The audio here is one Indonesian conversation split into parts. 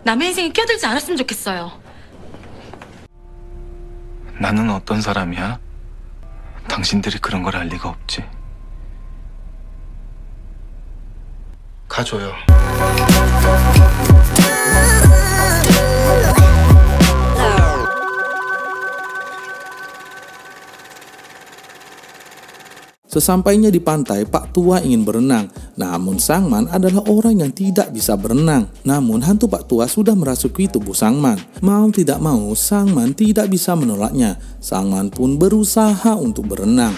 남의 인생에 끼어들지 않았으면 좋겠어요. 나는 어떤 사람이야? 당신들이 그런 걸 알 리가 없지. 가줘요. Sesampainya di pantai, Pak Tua ingin berenang. Namun Sangman adalah orang yang tidak bisa berenang. Namun hantu Pak Tua sudah merasuki tubuh Sangman. Mau tidak mau, Sangman tidak bisa menolaknya. Sangman pun berusaha untuk berenang.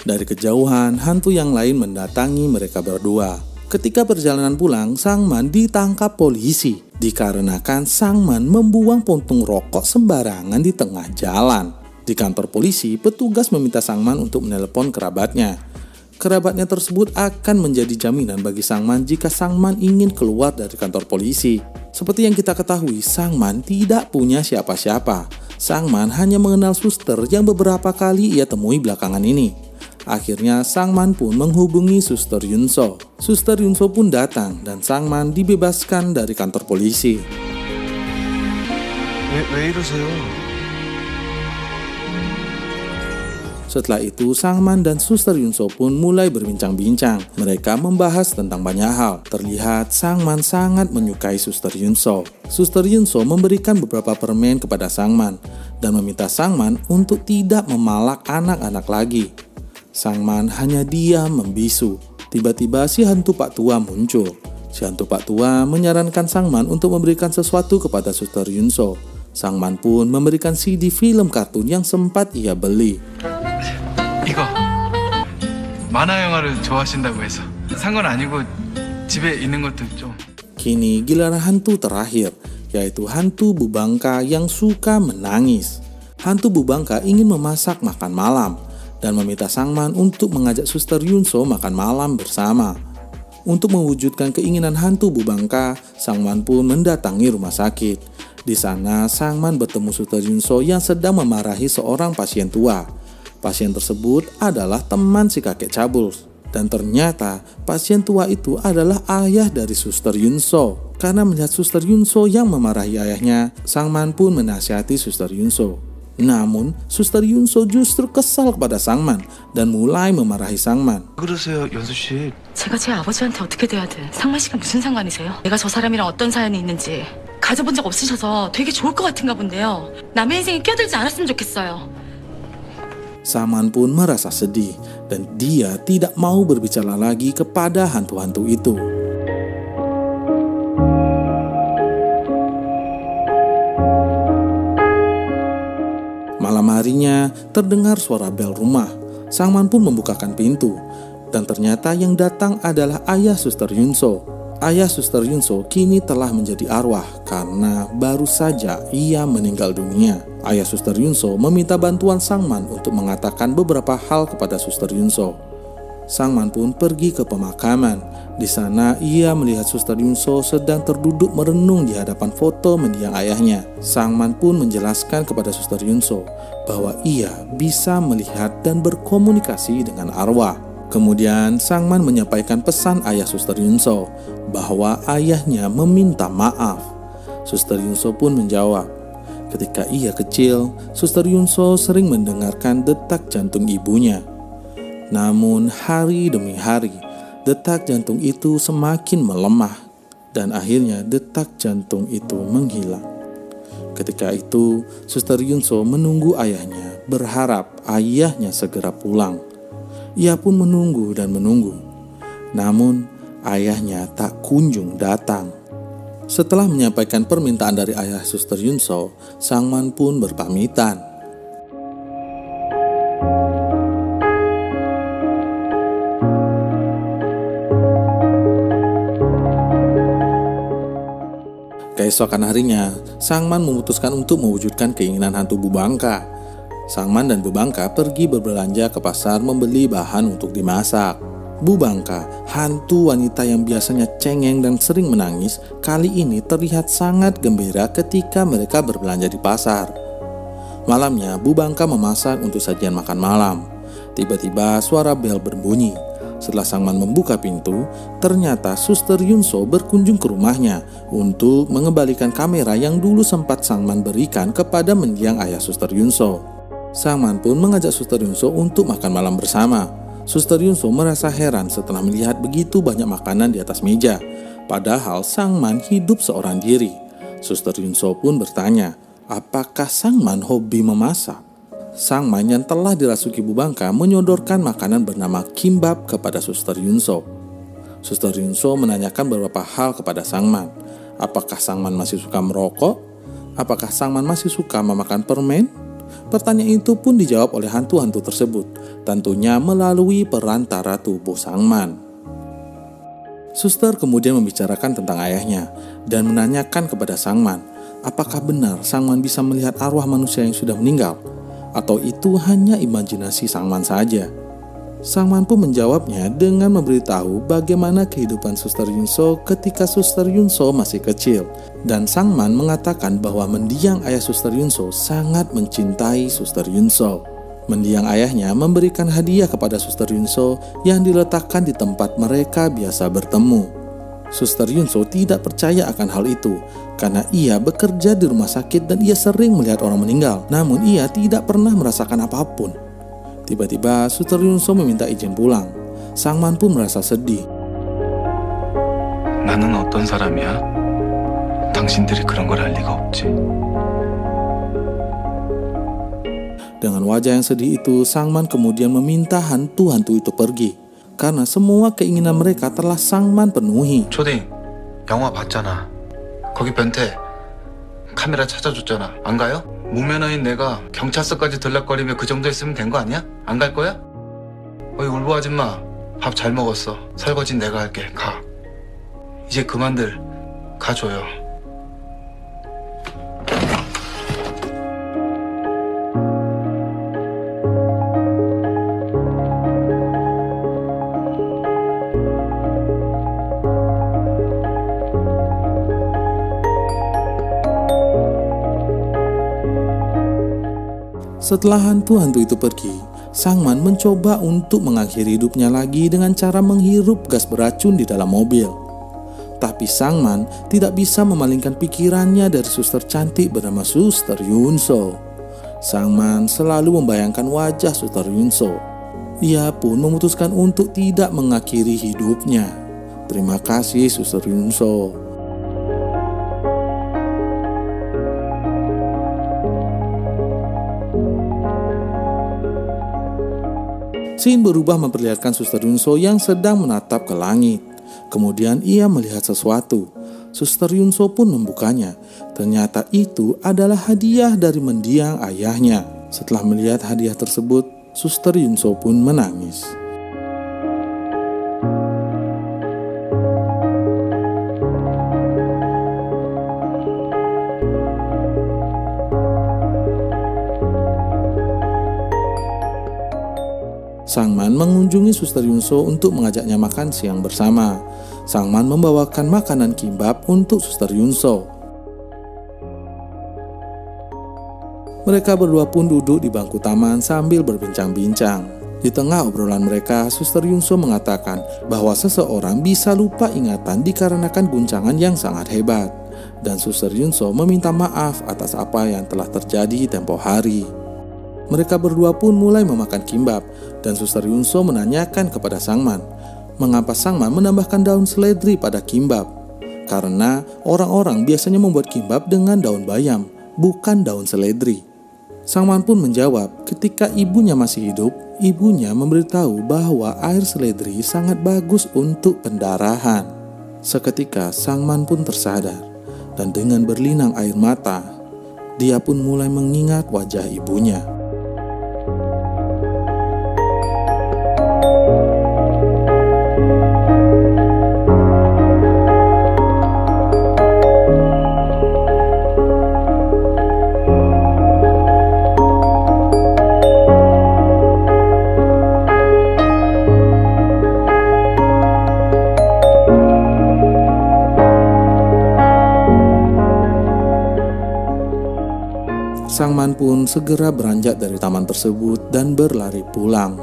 Dari kejauhan, hantu yang lain mendatangi mereka berdua. Ketika perjalanan pulang, Sangman ditangkap polisi dikarenakan Sangman membuang puntung rokok sembarangan di tengah jalan. Di kantor polisi, petugas meminta Sangman untuk menelepon kerabatnya. Kerabatnya tersebut akan menjadi jaminan bagi Sangman jika Sangman ingin keluar dari kantor polisi. Seperti yang kita ketahui, Sangman tidak punya siapa-siapa. Sangman hanya mengenal suster yang beberapa kali ia temui belakangan ini. Akhirnya Sangman pun menghubungi Suster Yunso. Suster Yunso pun datang dan Sangman dibebaskan dari kantor polisi. 왜 이러세요? Setelah itu Sangman dan Suster Yunso pun mulai berbincang-bincang. Mereka membahas tentang banyak hal. Terlihat Sangman sangat menyukai Suster Yunso. Suster Yunso memberikan beberapa permen kepada Sangman dan meminta Sangman untuk tidak memalak anak-anak lagi. Sangman hanya diam membisu. Tiba-tiba si hantu Pak Tua muncul. Si hantu Pak Tua menyarankan Sangman untuk memberikan sesuatu kepada Suster Yunso. Sangman pun memberikan CD film kartun yang sempat ia beli. 이거 만화 영화를 좋아하신다고 해서 산 건 아니고 집에 있는 것도 좀. Kini giliran hantu terakhir, yaitu hantu Bubangka yang suka menangis. Hantu Bubangka ingin memasak makan malam dan meminta Sangman untuk mengajak Suster Yunso makan malam bersama. Untuk mewujudkan keinginan hantu Bubangka, Sangman pun mendatangi rumah sakit. Di sana, Sangman bertemu Suster Yunso yang sedang memarahi seorang pasien tua. Pasien tersebut adalah teman si kakek cabul. Dan ternyata pasien tua itu adalah ayah dari Suster Yunso. Karena melihat Suster Yunso yang memarahi ayahnya, Sangman pun menasihati Suster Yunso. Namun, Suster Yunso justru kesal kepada Sangman dan mulai memarahi Sangman. 그러세요, 연수 씨. 제가 제 아버지한테 어떻게 돼야든 상만 씨가 무슨 상관이세요? 내가 저 사람이랑 어떤 사연이 있는지 가져본 적 없으셔서 되게 좋을 것 같은가 본데요. 남의 인생에 끼어들지 않았으면 좋겠어요. Sangman pun merasa sedih dan dia tidak mau berbicara lagi kepada hantu-hantu itu. Malam harinya terdengar suara bel rumah. Sangman pun membukakan pintu dan ternyata yang datang adalah ayah Suster Yunso. Ayah Suster Yunso kini telah menjadi arwah karena baru saja ia meninggal dunia. Ayah Suster Yunso meminta bantuan Sangman untuk mengatakan beberapa hal kepada Suster Yunso. Sangman pun pergi ke pemakaman. Di sana ia melihat Suster Yunso sedang terduduk merenung di hadapan foto mendiang ayahnya. Sangman pun menjelaskan kepada Suster Yunso bahwa ia bisa melihat dan berkomunikasi dengan arwah. Kemudian Sangman menyampaikan pesan ayah Suster Yunso bahwa ayahnya meminta maaf. Suster Yunso pun menjawab, ketika ia kecil, Suster Yunso sering mendengarkan detak jantung ibunya. Namun hari demi hari, detak jantung itu semakin melemah dan akhirnya detak jantung itu menghilang. Ketika itu, Suster Yunso menunggu ayahnya, berharap ayahnya segera pulang. Ia pun menunggu dan menunggu. Namun, ayahnya tak kunjung datang. Setelah menyampaikan permintaan dari ayah Suster Yunso, Sangman pun berpamitan. Keesokan harinya, Sangman memutuskan untuk mewujudkan keinginan hantu Bubangka. Sangman dan Bubangka pergi berbelanja ke pasar membeli bahan untuk dimasak. Bubangka, hantu wanita yang biasanya cengeng dan sering menangis, kali ini terlihat sangat gembira ketika mereka berbelanja di pasar. Malamnya, Bubangka memasak untuk sajian makan malam. Tiba-tiba suara bel berbunyi. Setelah Sangman membuka pintu, ternyata Suster Yunso berkunjung ke rumahnya untuk mengembalikan kamera yang dulu sempat Sangman berikan kepada mendiang ayah Suster Yunso. Sangman pun mengajak Suster Yunso untuk makan malam bersama. Suster Yunso merasa heran setelah melihat begitu banyak makanan di atas meja. Padahal Sangman hidup seorang diri. Suster Yunso pun bertanya, apakah Sangman hobi memasak? Sangman yang telah dirasuki bubangka menyodorkan makanan bernama kimbap kepada Suster Yunso. Suster Yunso menanyakan beberapa hal kepada Sangman. Apakah Sangman masih suka merokok? Apakah Sangman masih suka memakan permen? Pertanyaan itu pun dijawab oleh hantu-hantu tersebut, tentunya melalui perantara tubuh Sangman. Suster kemudian membicarakan tentang ayahnya dan menanyakan kepada Sangman, apakah benar Sangman bisa melihat arwah manusia yang sudah meninggal? Atau itu hanya imajinasi Sangman saja? Sangman pun menjawabnya dengan memberitahu bagaimana kehidupan Suster Yunso ketika Suster Yunso masih kecil. Dan Sangman mengatakan bahwa mendiang ayah Suster Yunso sangat mencintai Suster Yunso. Mendiang ayahnya memberikan hadiah kepada Suster Yunso yang diletakkan di tempat mereka biasa bertemu. Suster Yunso tidak percaya akan hal itu karena ia bekerja di rumah sakit dan ia sering melihat orang meninggal, namun ia tidak pernah merasakan apapun. Tiba-tiba Suster Yunso meminta izin pulang. Sangman pun merasa sedih. 나는 어떤 사람이야? 당신들이 그런 걸 알 리가 없지. Dengan wajah yang sedih itu, Sangman kemudian meminta hantu-hantu itu pergi. Karena semua keinginan mereka telah Sangman penuhi. 초딩, 영화 봤잖아. 거기 변태 카메라 찾아줬잖아. 안 가요? 무면허인 내가 경찰서까지 들락거리며 그 정도 했으면 된 거 아니야? 안 갈 거야? 어이 울보 아줌마, 밥 잘 먹었어. 설거지는 내가 할게. 가. 이제 그만들 가줘요. Setelah hantu-hantu itu pergi, Sangman mencoba untuk mengakhiri hidupnya lagi dengan cara menghirup gas beracun di dalam mobil. Tapi Sangman tidak bisa memalingkan pikirannya dari suster cantik bernama Suster Yunso. Sangman selalu membayangkan wajah Suster Yunso. Ia pun memutuskan untuk tidak mengakhiri hidupnya. Terima kasih Suster Yunso. Scene berubah memperlihatkan Suster Yunso yang sedang menatap ke langit. Kemudian ia melihat sesuatu. Suster Yunso pun membukanya. Ternyata itu adalah hadiah dari mendiang ayahnya. Setelah melihat hadiah tersebut, Suster Yunso pun menangis. Sangman mengunjungi Suster Yunso untuk mengajaknya makan siang bersama. Sangman membawakan makanan kimbap untuk Suster Yunso. Mereka berdua pun duduk di bangku taman sambil berbincang-bincang. Di tengah obrolan mereka, Suster Yunso mengatakan bahwa seseorang bisa lupa ingatan dikarenakan guncangan yang sangat hebat. Dan Suster Yunso meminta maaf atas apa yang telah terjadi tempo hari. Mereka berdua pun mulai memakan kimbap dan Suster Yunso menanyakan kepada Sangman, mengapa Sangman menambahkan daun seledri pada kimbap? Karena orang-orang biasanya membuat kimbap dengan daun bayam, bukan daun seledri. Sangman pun menjawab, ketika ibunya masih hidup, ibunya memberitahu bahwa air seledri sangat bagus untuk pendarahan. Seketika Sangman pun tersadar dan dengan berlinang air mata, dia pun mulai mengingat wajah ibunya. Sangman pun segera beranjak dari taman tersebut dan berlari pulang.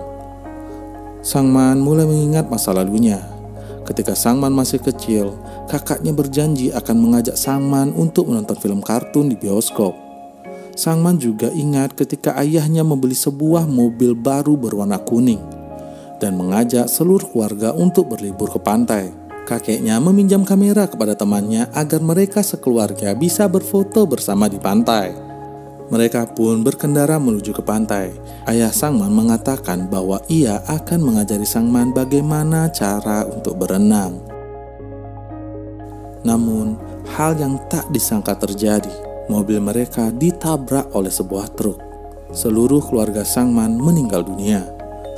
Sangman mulai mengingat masa lalunya. Ketika Sangman masih kecil, kakaknya berjanji akan mengajak Sangman untuk menonton film kartun di bioskop. Sangman juga ingat ketika ayahnya membeli sebuah mobil baru berwarna kuning dan mengajak seluruh keluarga untuk berlibur ke pantai. Kakeknya meminjam kamera kepada temannya agar mereka sekeluarga bisa berfoto bersama di pantai. Mereka pun berkendara menuju ke pantai. Ayah Sangman mengatakan bahwa ia akan mengajari Sangman bagaimana cara untuk berenang. Namun, hal yang tak disangka terjadi. Mobil mereka ditabrak oleh sebuah truk. Seluruh keluarga Sangman meninggal dunia.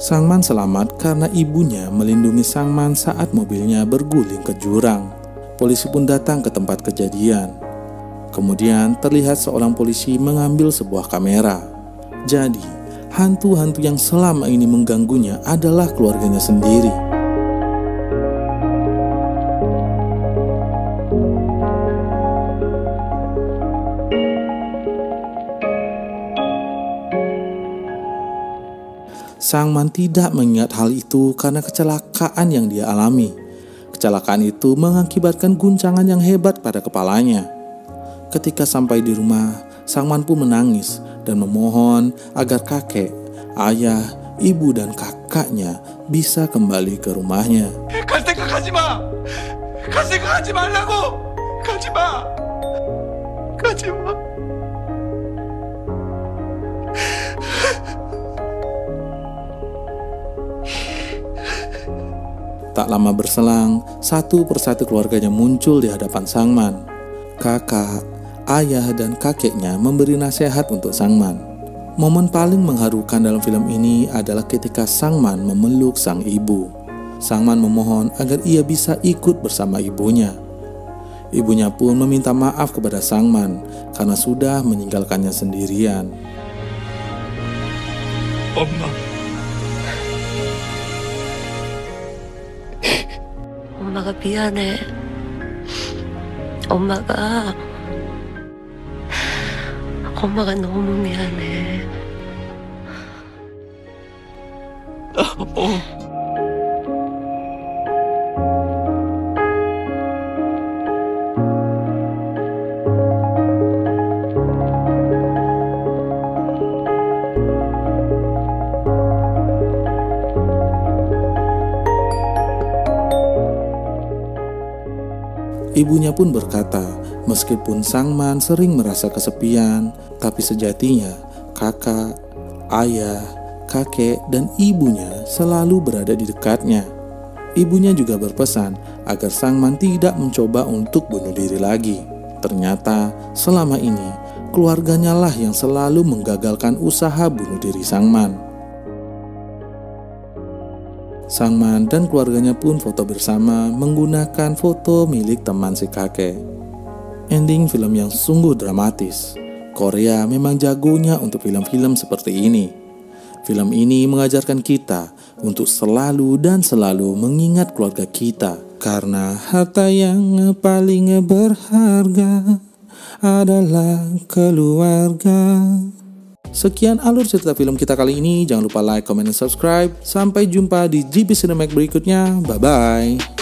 Sangman selamat karena ibunya melindungi Sangman saat mobilnya berguling ke jurang. Polisi pun datang ke tempat kejadian. Kemudian terlihat seorang polisi mengambil sebuah kamera. Jadi, hantu-hantu yang selama ini mengganggunya adalah keluarganya sendiri. Sangman tidak mengingat hal itu karena kecelakaan yang dia alami. Kecelakaan itu mengakibatkan guncangan yang hebat pada kepalanya. Ketika sampai di rumah, Sangman pun menangis dan memohon agar kakek, ayah, ibu, dan kakaknya bisa kembali ke rumahnya. 갈 생각 하지 마! 갈 생각 하지 말라고! 가지 마! 가지 마! Tak lama berselang, satu persatu keluarganya muncul di hadapan Sangman. Kakak, ayah, dan kakeknya memberi nasihat untuk Sangman. Momen paling mengharukan dalam film ini adalah ketika Sangman memeluk sang ibu. Sangman memohon agar ia bisa ikut bersama ibunya. Ibunya pun meminta maaf kepada Sangman karena sudah meninggalkannya sendirian. 엄마가 미안해. 엄마가 너무 미안해. Ibunya pun berkata, meskipun Sangman sering merasa kesepian, tapi sejatinya kakak, ayah, kakek, dan ibunya selalu berada di dekatnya. Ibunya juga berpesan agar Sangman tidak mencoba untuk bunuh diri lagi. Ternyata selama ini keluarganya lah yang selalu menggagalkan usaha bunuh diri Sangman. Sangman dan keluarganya pun foto bersama menggunakan foto milik teman si kakek. Ending film yang sungguh dramatis. Korea memang jagonya untuk film-film seperti ini. Film ini mengajarkan kita untuk selalu dan selalu mengingat keluarga kita. Karena harta yang paling berharga adalah keluarga. Sekian alur cerita film kita kali ini. Jangan lupa like, comment, dan subscribe. Sampai jumpa di GP Cinematic berikutnya. Bye-bye.